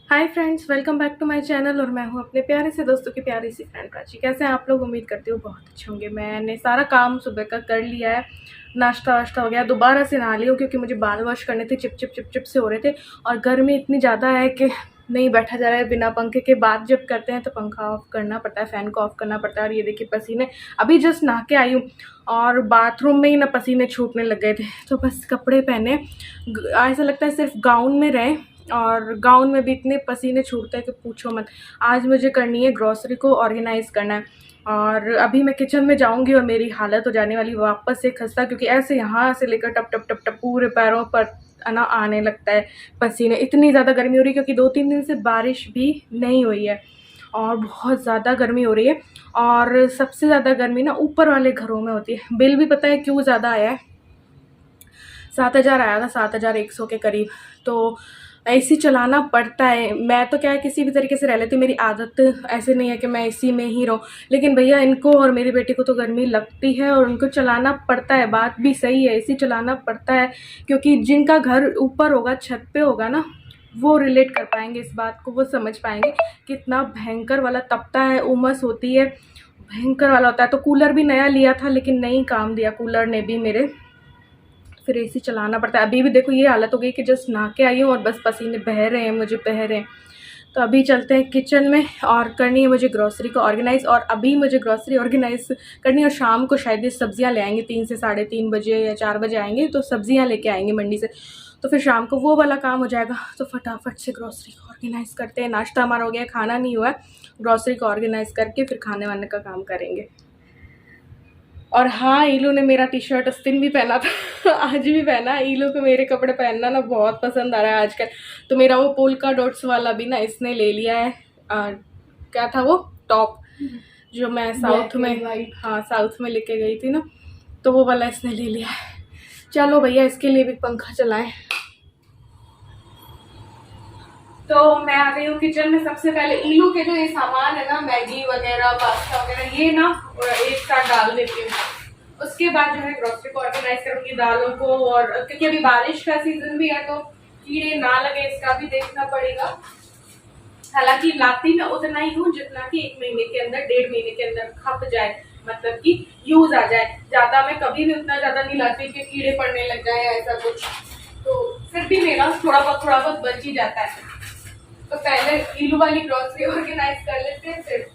Hi friends, welcome back to my channel. और मैं हूं अपने प्यारे से दोस्तों की प्यारी सी फ्रेंड प्राची। कैसे हैं आप लोग? उम्मीद करती हूँ बहुत अच्छे होंगे। मैंने सारा काम सुबह का कर लिया है, नाश्ता वाश्ता हो गया, दोबारा से नहा ली हूँ क्योंकि मुझे बाल वॉश करने थे, चिप चिप चिप चिप से हो रहे थे। और गर्मी इतनी ज़्यादा है कि नहीं बैठा जा रहा है। बिना पंखे के बात जब करते हैं तो पंखा ऑफ करना पड़ता है, फ़ैन को ऑफ करना पड़ता है। और ये देखिए पसीने, अभी जस्ट नहा के आई हूँ और बाथरूम में ही ना पसीने छूटने लग गए थे। तो बस कपड़े पहने, ऐसा लगता है सिर्फ गाउन में रहें, और गाउन में भी इतने पसीने छूटते हैं कि पूछो मत। आज मुझे करनी है ग्रॉसरी को ऑर्गेनाइज़ करना है, और अभी मैं किचन में जाऊंगी और मेरी हालत हो जाने वाली वापस से खस्ता, क्योंकि ऐसे यहाँ से लेकर टप टप टप टप पूरे पैरों पर ना आने लगता है पसीने। इतनी ज़्यादा गर्मी हो रही है क्योंकि 2-3 दिन से बारिश भी नहीं हुई है और बहुत ज़्यादा गर्मी हो रही है। और सबसे ज़्यादा गर्मी ना ऊपर वाले घरों में होती है। बिल भी पता है क्यों ज़्यादा आया है? 7,000 आया था, 7,100 के करीब। तो एसी चलाना पड़ता है। मैं तो क्या है, किसी भी तरीके से रह लेती हूँ, मेरी आदत ऐसे नहीं है कि मैं एसी में ही रहूँ, लेकिन भैया इनको और मेरी बेटी को तो गर्मी लगती है और उनको चलाना पड़ता है। बात भी सही है, एसी चलाना पड़ता है, क्योंकि जिनका घर ऊपर होगा, छत पे होगा ना, वो रिलेट कर पाएंगे इस बात को, वो समझ पाएंगे कितना भयंकर वाला तपता है, उमस होती है, भयंकर वाला होता है। तो कूलर भी नया लिया था लेकिन नहीं काम दिया कूलर ने भी मेरे, फिर एसी चलाना पड़ता है। अभी भी देखो ये हालत हो गई कि जस्ट नहा के आई हूँ और बस पसीने बह रहे हैं, मुझे बह रहे हैं। तो अभी चलते हैं किचन में और करनी है मुझे ग्रॉसरी को ऑर्गेनाइज़। और अभी मुझे ग्रॉसरी ऑर्गेनाइज़ करनी है और शाम को शायद ये सब्जियां ले आएंगे, 3 से 3:30 बजे या 4 बजे आएंगे, तो सब्जियां लेके आएंगे मंडी से। तो फिर शाम को वो वाला काम हो जाएगा। तो फटाफट से ग्रॉसरी को ऑर्गेनाइज़ करते हैं। नाश्ता हमारा हो गया, खाना नहीं हुआ है। ग्रॉसरी को ऑर्गेनाइज़ करके फिर खाने वाने का काम करेंगे। और हाँ, ईलू ने मेरा टी शर्ट उस दिन भी पहना था आज भी पहना। ईलू को मेरे कपड़े पहनना ना बहुत पसंद आ रहा है आजकल। तो मेरा वो पोल्का डॉट्स वाला भी ना इसने ले लिया है। क्या था वो टॉप जो मैं साउथ में, हाँ साउथ में लेके गई थी ना, तो वो वाला इसने ले लिया है। चलो भैया इसके लिए भी पंखा चलाएं। तो मैं आ गई हूँ किचन में। सबसे पहले ईलू के जो ये सामान है ना, मैगी वगैरह, पास्ता वगैरह, ये ना एक साथ डाल देती हूँ। उसके बाद जो है ग्रोसरी को ऑर्गेनाइज करूंगी, दालों को। और क्योंकि अभी बारिश का सीजन भी है तो कीड़े ना लगे इसका भी देखना पड़ेगा। हालांकि लाती मैं उतना ही हूँ जितना कि 1 महीने के अंदर, 1.5 महीने के अंदर खप जाए, मतलब कि यूज आ जाए। ज्यादा मैं कभी भी उतना ज्यादा नहीं लाती कि कीड़े पड़ने लग जाए ऐसा कुछ। तो फिर भी मेरा थोड़ा बहुत बच ही जाता है। तो पहले ईलू वाली ग्रोसरी ऑर्गेनाइज कर लेते हैं फिर।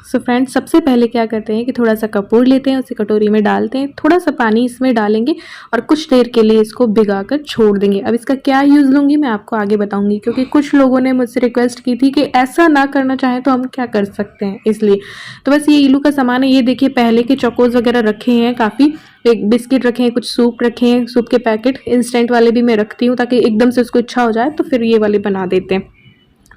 सो फ्रेंड्स, सबसे पहले क्या करते हैं कि थोड़ा सा कपूर लेते हैं, उसे कटोरी में डालते हैं, थोड़ा सा पानी इसमें डालेंगे और कुछ देर के लिए इसको भिगाकर छोड़ देंगे। अब इसका क्या यूज़ लूँगी मैं आपको आगे बताऊंगी, क्योंकि कुछ लोगों ने मुझसे रिक्वेस्ट की थी कि ऐसा ना करना चाहें तो हम क्या कर सकते हैं, इसलिए। तो बस ये ईलू का सामान है। ये देखिए पहले के चोकोज वगैरह रखे हैं काफ़ी, एक बिस्किट रखे हैं, कुछ सूप रखे हैं, सूप के पैकेट इंस्टेंट वाले भी मैं रखती हूँ ताकि एकदम से उसको इच्छा हो जाए तो फिर ये वाले बना देते हैं।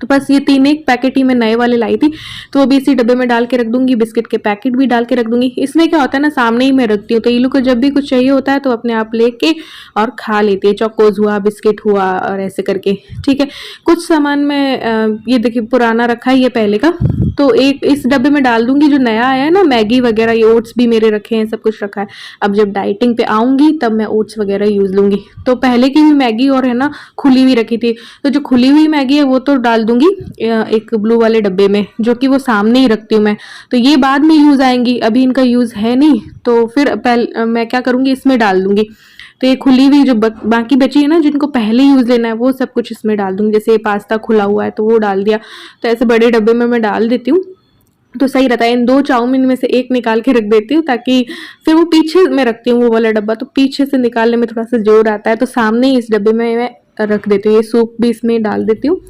तो बस ये 3 एक पैकेट ही मैं नए वाले लाई थी, तो वो भी इसी डब्बे में डाल के रख दूंगी। बिस्किट के पैकेट भी डाल के रख दूंगी। इसमें क्या होता है ना, सामने ही मैं रखती हूँ, तो ईलू को जब भी कुछ चाहिए होता है तो अपने आप लेके और खा लेती है। चोकोज हुआ, बिस्किट हुआ, और ऐसे करके। ठीक है, कुछ सामान में ये देखिए पुराना रखा है, ये पहले का, तो एक इस डब्बे में डाल दूंगी। जो नया आया है ना, मैगी वगैरह, ये ओट्स भी मेरे रखे हैं, सब कुछ रखा है। अब जब डाइटिंग पे आऊंगी तब मैं ओट्स वगैरह यूज लूंगी। तो पहले की भी मैगी और है ना खुली हुई रखी थी, तो जो खुली हुई मैगी है वो तो डाल दूंगी एक ब्लू वाले डब्बे में, जो कि वो सामने ही रखती हूँ मैं। तो ये बाद में यूज आएंगी, अभी इनका यूज है नहीं, तो फिर मैं क्या करूंगी, इसमें डाल दूंगी। तो ये खुली हुई जो बाकी बची है ना, जिनको पहले यूज लेना है, वो सब कुछ इसमें डाल दूंगी। जैसे पास्ता खुला हुआ है तो वो डाल दिया, तो ऐसे बड़े डब्बे में मैं डाल देती हूँ, तो सही रहता है। इन 2 चाउमीन में से एक निकाल के रख देती हूँ, ताकि फिर वो पीछे में रखती हूँ वो वाला डब्बा, तो पीछे से निकालने में थोड़ा सा जोर आता है। तो सामने ही इस डब्बे में मैं रख देती हूँ। ये सूप भी इसमें डाल देती हूँ।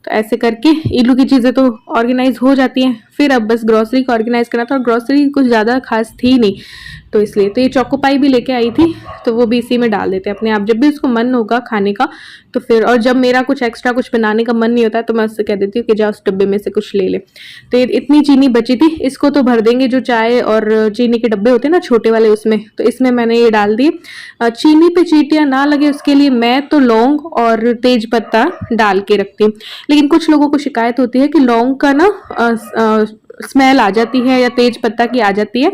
तो ऐसे करके ईलू की चीज़ें तो ऑर्गेनाइज हो जाती हैं। फिर अब बस ग्रॉसरी को ऑर्गेनाइज करना था, और ग्रॉसरी कुछ ज़्यादा खास थी नहीं, तो इसलिए। तो ये चोको पाई भी लेके आई थी, तो वो भी इसी में डाल देते हैं अपने आप, जब भी उसको मन होगा खाने का तो फिर। और जब मेरा कुछ एक्स्ट्रा कुछ बनाने का मन नहीं होता है तो मैं उससे कह देती हूँ कि जा उस डब्बे में से कुछ ले ले। तो ये इतनी चीनी बची थी, इसको तो भर देंगे, जो चाय और चीनी के डब्बे होते हैं ना छोटे वाले, उसमें। तो इसमें मैंने ये डाल दिए। चीनी पे चींटियाँ ना लगे उसके लिए मैं तो लौंग और तेज पत्ता डाल के रखती हूँ। लेकिन कुछ लोगों को शिकायत होती है कि लौंग का ना स्मेल आ जाती है या तेज पत्ता की आ जाती है,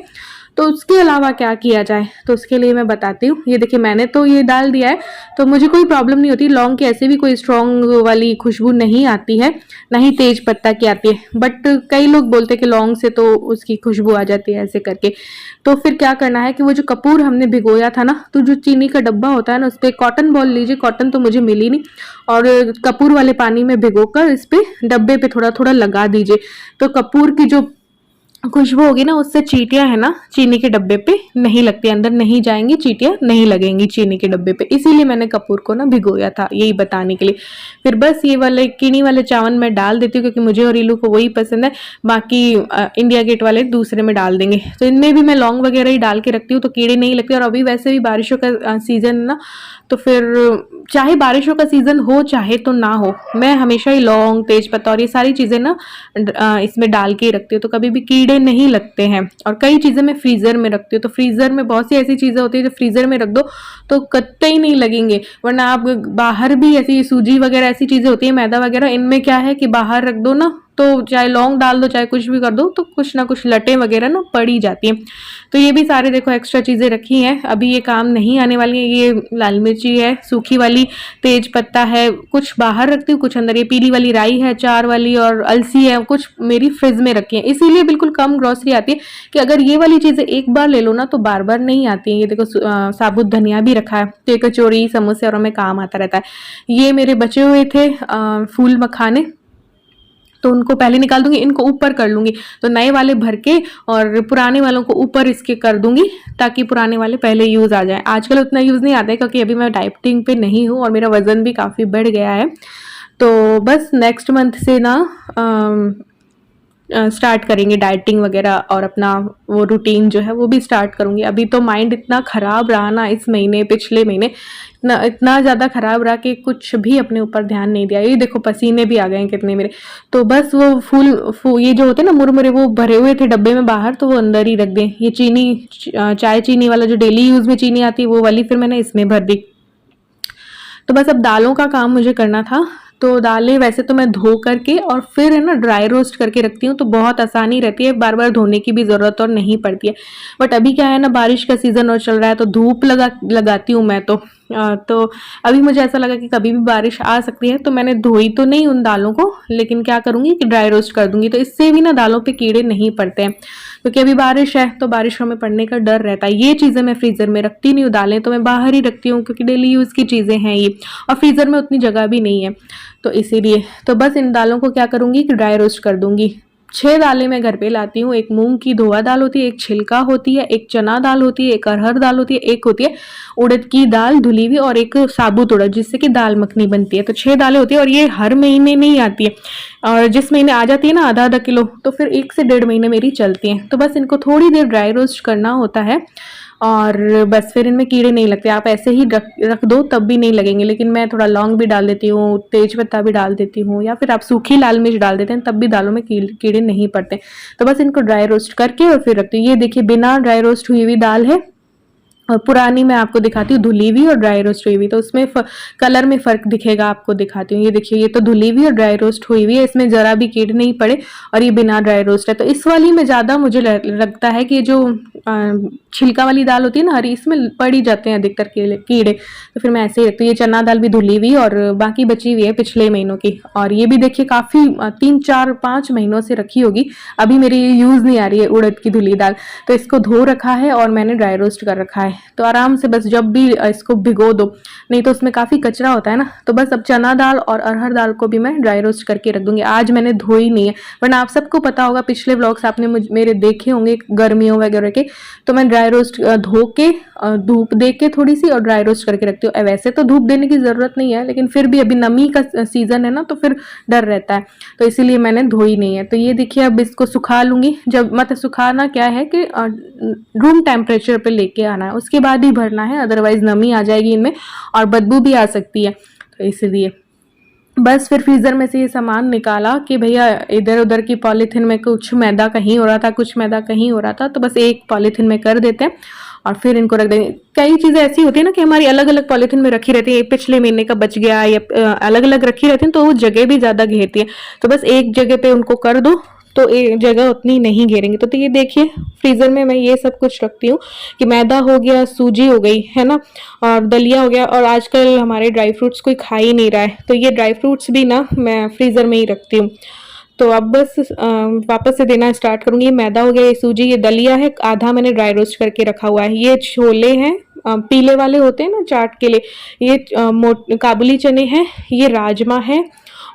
तो उसके अलावा क्या किया जाए, तो उसके लिए मैं बताती हूँ। ये देखिए मैंने तो ये डाल दिया है, तो मुझे कोई प्रॉब्लम नहीं होती। लौंग की ऐसे भी कोई स्ट्रॉन्ग वाली खुशबू नहीं आती है, ना ही तेज पत्ता की आती है, बट कई लोग बोलते हैं कि लौंग से तो उसकी खुशबू आ जाती है ऐसे करके। तो फिर क्या करना है कि वो जो कपूर हमने भिगोया था ना, तो जो चीनी का डब्बा होता है ना, उस पर कॉटन बॉल लीजिए, कॉटन तो मुझे मिली नहीं, और कपूर वाले पानी में भिगोकर इस पे डब्बे पे थोड़ा थोड़ा लगा दीजिए। तो कपूर की जो खुशबू होगी ना, उससे चींटियां है ना चीनी के डब्बे पे नहीं लगती, अंदर नहीं जाएंगी, चींटियां नहीं लगेंगी चीनी के डब्बे पे। इसीलिए मैंने कपूर को ना भिगोया था, यही बताने के लिए। फिर बस ये वाले किनी वाले चावल मैं डाल देती हूँ, क्योंकि मुझे और इलू को वही पसंद है। बाकी इंडिया गेट वाले दूसरे में डाल देंगे। तो इनमें भी मैं लौंग वगैरह ही डाल के रखती हूँ, तो कीड़े नहीं लगते। और अभी वैसे भी बारिशों का सीजन है ना, तो फिर चाहे बारिशों का सीजन हो चाहे तो ना हो, मैं हमेशा ही लौंग, तेज पत्ता और ये सारी चीजें ना इसमें डाल के ही रखती हूँ, तो कभी भी कीड़े नहीं लगते हैं। और कई चीजें मैं फ्रीजर में रखती हूँ, तो फ्रीजर में बहुत सी ऐसी चीजें होती है जो फ्रीजर में रख दो तो कतई नहीं लगेंगे। वरना आप बाहर भी ऐसी सूजी वगैरह ऐसी चीजें होती है, मैदा वगैरह, इनमें क्या है कि बाहर रख दो ना, तो चाहे लौंग डाल दो चाहे कुछ भी कर दो, तो कुछ ना कुछ लटें वगैरह ना पड़ी जाती हैं। तो ये भी सारे देखो एक्स्ट्रा चीजें रखी हैं, अभी ये काम नहीं आने वाली है। ये लाल मिर्ची है सूखी वाली, तेज पत्ता है, कुछ बाहर रखती हूँ, कुछ अंदर। ये पीली वाली राई है चार वाली, और अलसी है, कुछ मेरी फ्रिज में रखी है। इसीलिए बिल्कुल कम ग्रोसरी आती है कि अगर ये वाली चीजें एक बार ले लो ना तो बार बार नहीं आती है। ये देखो साबुत धनिया भी रखा है, तो कचौड़ी समोसे और में काम आता रहता है। ये मेरे बचे हुए थे फूल मखाने, तो उनको पहले निकाल दूंगी, इनको ऊपर कर लूंगी, तो नए वाले भर के और पुराने वालों को ऊपर इसके कर दूंगी, ताकि पुराने वाले पहले यूज आ जाए। आजकल उतना यूज नहीं आता है, क्योंकि अभी मैं डाइटिंग पे नहीं हूँ और मेरा वजन भी काफी बढ़ गया है। तो बस नेक्स्ट मंथ से ना स्टार्ट करेंगे डाइटिंग वगैरह, और अपना वो रूटीन जो है वो भी स्टार्ट करूंगी। अभी तो माइंड इतना ख़राब रहा ना इस महीने, पिछले महीने इतना ज़्यादा ख़राब रहा कि कुछ भी अपने ऊपर ध्यान नहीं दिया। ये देखो पसीने भी आ गए हैं कितने मेरे। तो बस वो ये जो होते हैं ना मुरमुरे, वो भरे हुए थे डब्बे में बाहर, तो वो अंदर ही रख दें। ये चीनी चाय चीनी वाला जो डेली यूज़ में चीनी आती है वो वाली फिर मैंने इसमें भर दी। तो बस अब दालों का काम मुझे करना था। तो दालें वैसे तो मैं धो करके और फिर है ना ड्राई रोस्ट करके रखती हूँ, तो बहुत आसानी रहती है, बार बार धोने की भी ज़रूरत और नहीं पड़ती है। बट अभी क्या है ना, बारिश का सीज़न और चल रहा है, तो धूप लगाती हूँ मैं तो अभी मुझे ऐसा लगा कि कभी भी बारिश आ सकती है, तो मैंने धोई तो नहीं उन दालों को, लेकिन क्या करूँगी कि ड्राई रोस्ट कर दूंगी। तो इससे भी ना दालों पे कीड़े नहीं पड़ते हैं, क्योंकि अभी बारिश है तो बारिशों में पड़ने का डर रहता है। ये चीज़ें मैं फ्रीज़र में रखती नहीं हूँ, दालें तो मैं बाहर ही रखती हूँ, क्योंकि डेली यूज़ की चीज़ें हैं ये, और फ्रीज़र में उतनी जगह भी नहीं है, तो इसीलिए। तो बस इन दालों को क्या करूँगी कि ड्राई रोस्ट कर दूंगी। 6 दालें मैं घर पे लाती हूँ। एक मूंग की धोआ दाल होती है, एक छिलका होती है, एक चना दाल होती है, एक अरहर दाल होती है, एक होती है उड़द की दाल धुली हुई, और एक साबुत उड़द जिससे कि दाल मखनी बनती है। तो 6 दालें होती है, और ये हर महीने नहीं आती है, और जिस महीने आ जाती है ना आधा आधा किलो, तो फिर 1 से 1.5 महीने मेरी चलती हैं। तो बस इनको थोड़ी देर ड्राई रोस्ट करना होता है, और बस फिर इनमें कीड़े नहीं लगते। आप ऐसे ही रख दो तब भी नहीं लगेंगे, लेकिन मैं थोड़ा लौंग भी डाल देती हूँ, तेज पत्ता भी डाल देती हूँ, या फिर आप सूखी लाल मिर्च डाल देते हैं, तब भी दालों में कीड़े नहीं पड़ते। तो बस इनको ड्राई रोस्ट करके और फिर रखती हूँ। ये देखिए बिना ड्राई रोस्ट हुई हुई दाल है, और पुरानी मैं आपको दिखाती हूँ धुली हुई और ड्राई रोस्ट हुई हुई, तो उसमें कलर में फ़र्क दिखेगा, आपको दिखाती हूँ। ये देखिए ये तो धुली हुई और ड्राई रोस्ट हुई हुई है, इसमें ज़रा भी कीड़े नहीं पड़े, और ये बिना ड्राई रोस्ट है। तो इस वाली में ज़्यादा मुझे लगता है कि जो छिलका वाली दाल होती है ना हरी, इसमें पड़ ही जाते हैं अधिकतर कीड़े, तो फिर मैं ऐसे ही रखती हूँ। ये चना दाल भी धुली हुई और बाकी बची हुई है पिछले महीनों की, और ये भी देखिए काफ़ी 3, 4, 5 महीनों से रखी होगी, अभी मेरी यूज़ नहीं आ रही है उड़द की धुली दाल। तो इसको धो रखा है और मैंने ड्राई रोस्ट कर रखा है, तो आराम से बस जब भी इसको भिगो दो, नहीं तो उसमें काफ़ी कचरा होता है ना। तो बस अब चना दाल और अरहर दाल को भी मैं ड्राई रोस्ट करके रख दूंगी। आज मैंने धोई नहीं है, वरना आप सबको पता होगा, पिछले व्लॉग्स आपने मेरे देखे होंगे गर्मियों वगैरह के, तो मैं ड्राई रोस्ट धो के धूप दे के थोड़ी सी और ड्राई रोस्ट करके रखती हूँ। वैसे तो धूप देने की ज़रूरत नहीं है, लेकिन फिर भी अभी नमी का सीज़न है ना, तो फिर डर रहता है, तो इसीलिए मैंने धोई नहीं है। तो ये देखिए अब इसको सुखा लूँगी, जब मतलब सुखाना क्या है कि रूम टेम्परेचर पे लेके आना है, उसके बाद ही भरना है, अदरवाइज नमी आ जाएगी इनमें और बदबू भी आ सकती है, तो इसलिए। बस फिर फ्रीज़र में से ये सामान निकाला कि भैया इधर उधर की पॉलीथीन में कुछ मैदा कहीं हो रहा था, कुछ मैदा कहीं हो रहा था, तो बस एक पॉलीथीन में कर देते हैं और फिर इनको रख देंगे। कई चीज़ें ऐसी होती है ना कि हमारी अलग अलग पॉलीथीन में रखी रहती है, पिछले महीने का बच गया या अलग अलग रखी रहती है, तो वो जगह भी ज़्यादा घेरती है। तो बस एक जगह पे उनको कर दो, तो जगह उतनी नहीं घेरेंगे। तो ये देखिए फ्रीज़र में मैं ये सब कुछ रखती हूँ कि मैदा हो गया, सूजी हो गई है ना, और दलिया हो गया, और आजकल हमारे ड्राई फ्रूट्स कोई खा ही नहीं रहा है, तो ये ड्राई फ्रूट्स भी ना मैं फ्रीज़र में ही रखती हूँ। तो अब बस वापस से देना स्टार्ट करूँगी। ये मैदा हो गया, ये सूजी, ये दलिया है, आधा मैंने ड्राई रोस्ट करके रखा हुआ है, ये छोले हैं पीले वाले होते हैं ना चाट के लिए, ये काबुली चने हैं, ये राजमा है,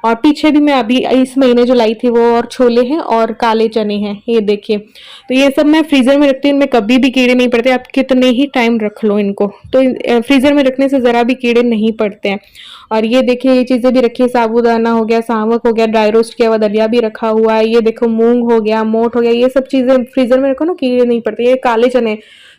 और पीछे भी मैं अभी इस महीने जो लाई थी वो और छोले हैं और काले चने हैं, ये देखिए। तो ये सब मैं फ्रीज़र में रखती हूँ, इनमें कभी भी कीड़े नहीं पड़ते, आप कितने ही टाइम रख लो इनको, तो फ्रीज़र में रखने से ज़रा भी कीड़े नहीं पड़ते हैं। और ये देखिए ये चीज़ें भी रखी है, साबूदाना हो गया, सावक हो गया, ड्राई रोस्ट किया हुआ दलिया भी रखा हुआ है, ये देखो मूंग हो गया, मोट हो गया, ये सब चीज़ें फ्रीज़र में रखो ना कीड़े नहीं पड़ते। ये काले चने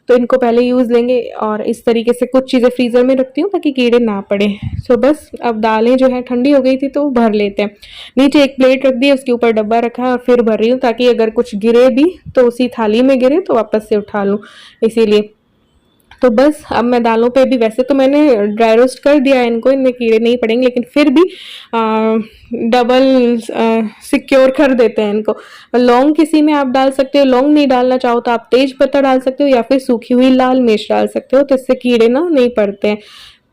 तो इनको पहले यूज़ लेंगे, और इस तरीके से कुछ चीज़ें फ्रीज़र में रखती हूँ ताकि कीड़े ना पड़े। सो बस अब दालें जो है ठंडी हो गई थी तो भर लेते हैं। नीचे एक प्लेट रख दी है, उसके ऊपर डब्बा रखा है, और फिर भर रही हूँ ताकि अगर कुछ गिरे भी तो उसी थाली में गिरे तो वापस से उठा लूँ, इसीलिए। तो बस अब मैं दालों पे भी, वैसे तो मैंने ड्राई रोस्ट कर दिया है इनको, इनमें कीड़े नहीं पड़ेंगे, लेकिन फिर भी डबल सिक्योर कर देते हैं इनको। लौंग किसी में आप डाल सकते हो, लौंग नहीं डालना चाहो तो आप तेज पत्ता डाल सकते हो, या फिर सूखी हुई लाल मिर्च डाल सकते हो, तो इससे कीड़े ना नहीं पड़ते हैं।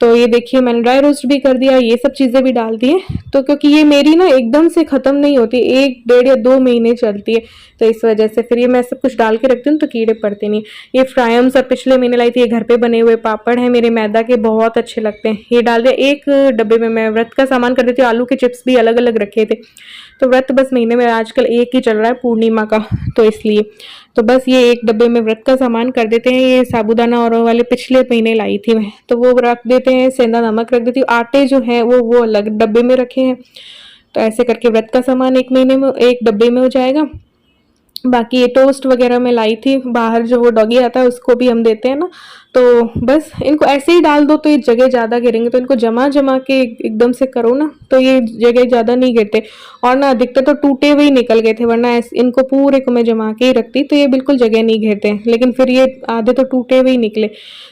तो ये देखिए मैंने ड्राई रोस्ट भी कर दिया, ये सब चीज़ें भी डाल दी है। तो क्योंकि ये मेरी ना एकदम से ख़त्म नहीं होती, 1 डेढ़ या 2 महीने चलती है, तो इस वजह से फिर ये मैं सब कुछ डाल के रखती हूँ तो कीड़े पड़ते नहीं। ये फ्रायम्स और पिछले महीने लाई थी, ये घर पे बने हुए पापड़ हैं मेरे मैदा के, बहुत अच्छे लगते हैं, ये डाल दिया एक डब्बे में। मैं व्रत का सामान कर देती हूँ, आलू के चिप्स भी अलग अलग रखे थे, तो व्रत बस महीने में आजकल एक ही चल रहा है, पूर्णिमा का, तो इसलिए। तो बस ये एक डब्बे में व्रत का सामान कर देते हैं। ये साबूदाना और वाले पिछले महीने लाई थी मैं, तो वो रख देते हैं। सेंधा नमक रख देती हूँ, आटे जो है वो अलग डब्बे में रखे हैं। तो ऐसे करके व्रत का सामान एक महीने में एक डब्बे में हो जाएगा। बाकी ये टोस्ट वगैरह मैं लाई थी बाहर, जो वो डॉगी आता है उसको भी हम देते हैं ना, तो बस इनको ऐसे ही डाल दो तो ये जगह ज़्यादा गिरेंगे, तो इनको जमा जमा के एकदम से करो ना तो ये जगह ज़्यादा नहीं गिरते। और ना अधिकतर तो टूटे हुए ही निकल गए थे, वरना इनको पूरे को मैं जमा के ही रखती तो ये बिल्कुल जगह नहीं घेरते, लेकिन फिर ये आधे तो टूटे हुए ही निकले।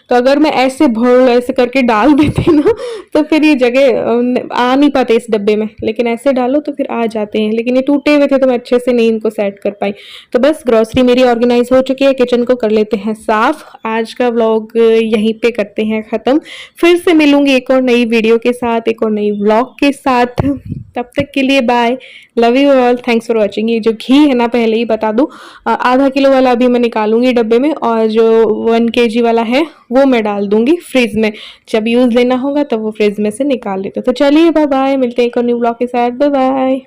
तो अगर मैं ऐसे भर ऐसे करके डाल देती ना तो फिर ये जगह आ नहीं पाते इस डब्बे में, लेकिन ऐसे डालो तो फिर आ जाते हैं। लेकिन ये टूटे हुए थे तो मैं अच्छे से नहीं इनको सेट कर पाई। तो बस ग्रोसरी मेरी ऑर्गेनाइज हो चुकी है, किचन को कर लेते हैं साफ। आज का व्लॉग यहीं पे करते हैं ख़त्म। फिर से मिलूंगी एक और नई वीडियो के साथ, एक और नई व्लॉग के साथ। तब तक के लिए bye, love you all, thanks for watching. ये जो घी है ना, पहले ही बता दूं, आधा किलो वाला अभी मैं निकालूंगी डब्बे में, और जो 1 kg वाला है वो मैं डाल दूंगी फ्रिज में, जब यूज़ लेना होगा तब वो फ्रिज में से निकाल लेते। तो चलिए बाय बाय, मिलते हैं एक और न्यू व्लॉग के साथ, बाय बाय।